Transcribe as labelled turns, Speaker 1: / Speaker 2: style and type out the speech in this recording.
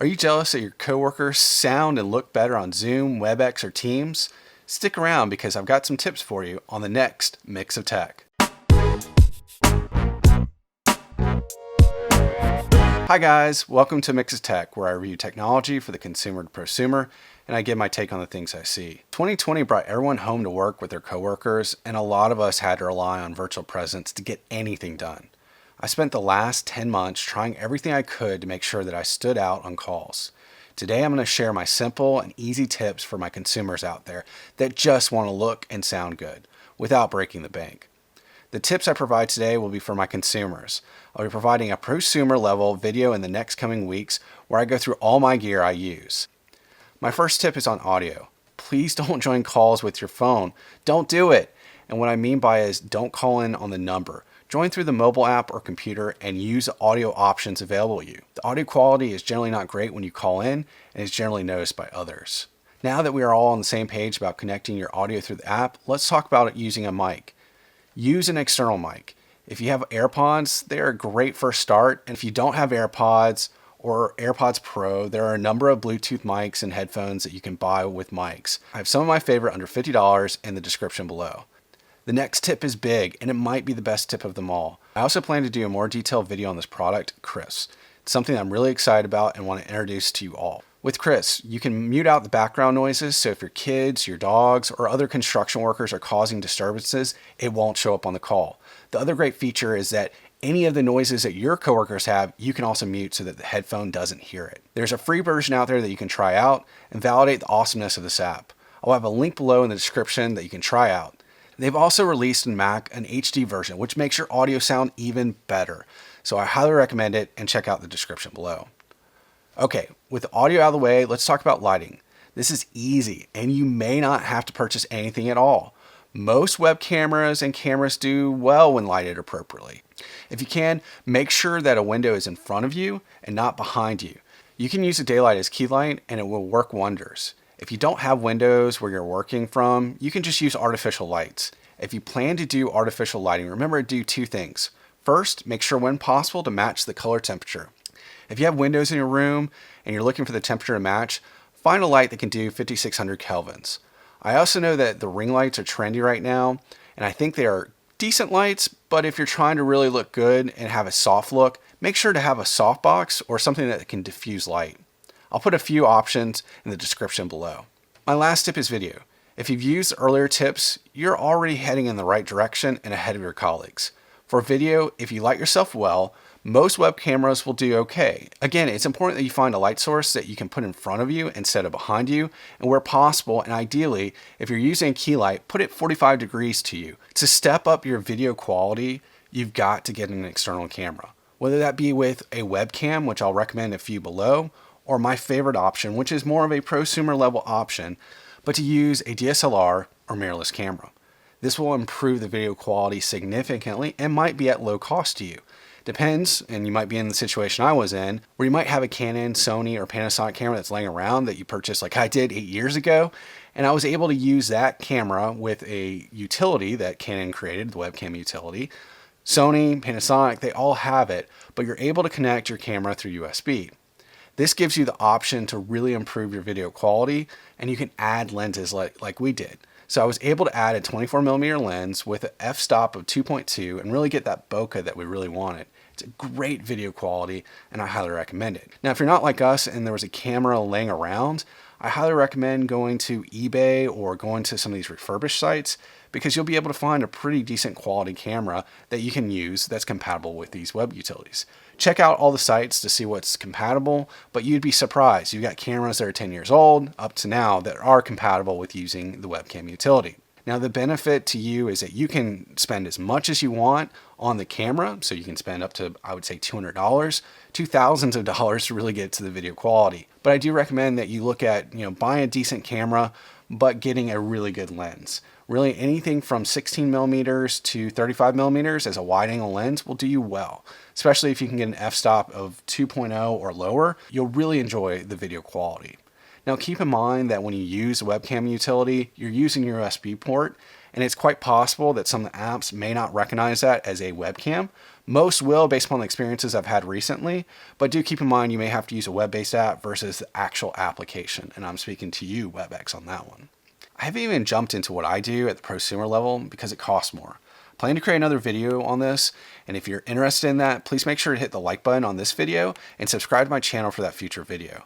Speaker 1: Are you jealous that your coworkers sound and look better on Zoom, WebEx, or Teams? Stick around because I've got some tips for you on the next Mix of Tech. Hi guys, welcome to Mix of Tech, where I review technology for the consumer to prosumer, and I give my take on the things I see. 2020 brought everyone home to work with their coworkers, and a lot of us had to rely on virtual presence to get anything done. I spent the last 10 months trying everything I could to make sure that I stood out on calls. Today I'm going to share my simple and easy tips for my consumers out there that just want to look and sound good without breaking the bank. The tips I provide today will be for my consumers. I'll be providing a prosumer level video in the next coming weeks where I go through all my gear I use. My first tip is on audio. Please don't join calls with your phone. Don't do it. And what I mean by is don't call in on the number. Join through the mobile app or computer and use the audio options available to you. The audio quality is generally not great when you call in and is generally noticed by others. Now that we are all on the same page about connecting your audio through the app, let's talk about using a mic. Use an external mic. If you have AirPods, they are a great first start. And if you don't have AirPods or AirPods Pro, there are a number of Bluetooth mics and headphones that you can buy with mics. I have some of my favorite under $50 in the description below. The next tip is big, and it might be the best tip of them all. I also plan to do a more detailed video on this product, krisp. It's something I'm really excited about and want to introduce to you all. With krisp, you can mute out the background noises, so if your kids, your dogs, or other construction workers are causing disturbances, it won't show up on the call. The other great feature is that any of the noises that your coworkers have, you can also mute so that the headphone doesn't hear it. There's a free version out there that you can try out and validate the awesomeness of this app. I'll have a link below in the description that you can try out. They've also released in Mac an HD version, which makes your audio sound even better. So I highly recommend it and check out the description below. Okay, with the audio out of the way, let's talk about lighting. This is easy, and you may not have to purchase anything at all. Most web cameras and cameras do well when lighted appropriately. If you can, make sure that a window is in front of you and not behind you. You can use a daylight as key light and it will work wonders. If you don't have windows where you're working from, you can just use artificial lights. If you plan to do artificial lighting, remember to do two things. First, make sure when possible to match the color temperature. If you have windows in your room and you're looking for the temperature to match, find a light that can do 5600 kelvins. I also know that the ring lights are trendy right now, and I think they are decent lights, but if you're trying to really look good and have a soft look, make sure to have a softbox or something that can diffuse light. I'll put a few options in the description below. My last tip is video. If you've used earlier tips, you're already heading in the right direction and ahead of your colleagues. For video, if you light yourself well, most web cameras will do okay. Again, it's important that you find a light source that you can put in front of you instead of behind you, and where possible, and ideally, if you're using a key light, put it 45 degrees to you. To step up your video quality, you've got to get an external camera. Whether that be with a webcam, which I'll recommend a few below, or my favorite option, which is more of a prosumer level option, but to use a DSLR or mirrorless camera. This will improve the video quality significantly and might be at low cost to you. Depends, and you might be in the situation I was in, where you might have a Canon, Sony, or Panasonic camera that's laying around that you purchased like I did 8 years ago, and I was able to use that camera with a utility that Canon created, the webcam utility. Sony, Panasonic, they all have it, but you're able to connect your camera through USB. This gives you the option to really improve your video quality, and you can add lenses like we did. So I was able to add a 24mm lens with an f-stop of 2.2 and really get that bokeh that we really wanted. It's a great video quality, and I highly recommend it. Now, if you're not like us and there was a camera laying around, I highly recommend going to eBay or going to some of these refurbished sites, because you'll be able to find a pretty decent quality camera that you can use that's compatible with these web utilities. Check out all the sites to see what's compatible, but you'd be surprised. You've got cameras that are 10 years old up to now that are compatible with using the webcam utility. Now, the benefit to you is that you can spend as much as you want on the camera, so you can spend up to, I would say, $200 to thousands of dollars to really get to the video quality. But I do recommend that you look at, buying a decent camera, but getting a really good lens. Really, anything from 16mm to 35mm as a wide-angle lens will do you well, especially if you can get an f-stop of 2.0 or lower. You'll really enjoy the video quality. Now, keep in mind that when you use a webcam utility, you're using your USB port, and it's quite possible that some of the apps may not recognize that as a webcam. Most will based upon the experiences I've had recently, but do keep in mind you may have to use a web-based app versus the actual application, and I'm speaking to you, WebEx, on that one. I haven't even jumped into what I do at the prosumer level because it costs more. I plan to create another video on this, and if you're interested in that, please make sure to hit the like button on this video and subscribe to my channel for that future video.